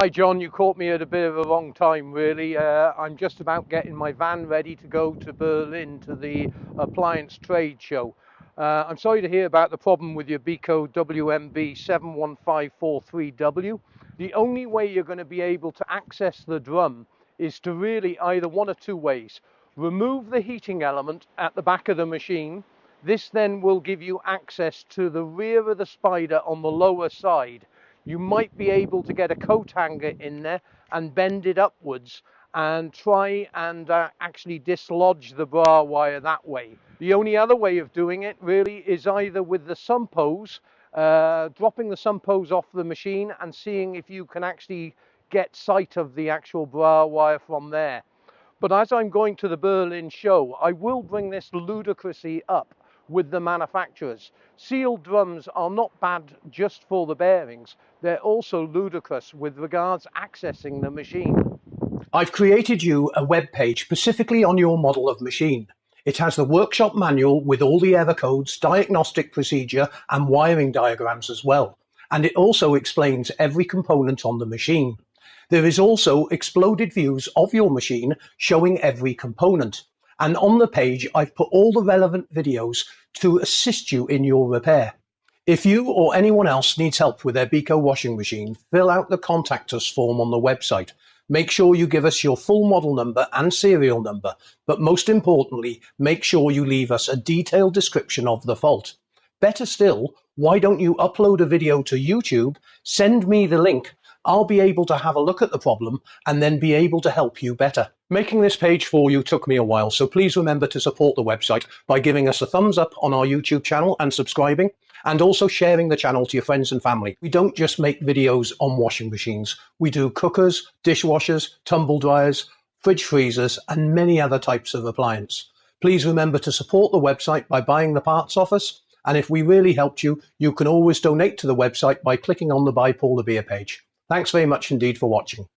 Hi John, you caught me at a bit of a wrong time really. I'm just about getting my van ready to go to Berlin to the appliance trade show. I'm sorry to hear about the problem with your Beko WMB71543W. The only way you're going to be able to access the drum is to really either one or two ways. Remove the heating element at the back of the machine. This then will give you access to the rear of the spider on the lower side. You might be able to get a coat hanger in there and bend it upwards and try and actually dislodge the bra wire that way. The only other way of doing it really is either with the sump hose, dropping the sump hose off the machine and seeing if you can actually get sight of the actual bra wire from there. But as I'm going to the Berlin show, I will bring this ludicrousy up with the manufacturers. Sealed drums are not bad just for the bearings. They're also ludicrous with regards accessing the machine. I've created you a web page specifically on your model of machine. It has the workshop manual with all the error codes, diagnostic procedure and wiring diagrams as well. And it also explains every component on the machine. There is also exploded views of your machine showing every component. And on the page, I've put all the relevant videos to assist you in your repair. If you or anyone else needs help with their Beko washing machine, fill out the contact us form on the website. Make sure you give us your full model number and serial number, but most importantly, make sure you leave us a detailed description of the fault. Better still, why don't you upload a video to YouTube, send me the link, I'll be able to have a look at the problem and then be able to help you better. Making this page for you took me a while, so please remember to support the website by giving us a thumbs up on our YouTube channel and subscribing, and also sharing the channel to your friends and family. We don't just make videos on washing machines. We do cookers, dishwashers, tumble dryers, fridge freezers, and many other types of appliance. Please remember to support the website by buying the parts off us, and if we really helped you, you can always donate to the website by clicking on the Buy Paul the Beer page. Thanks very much indeed for watching.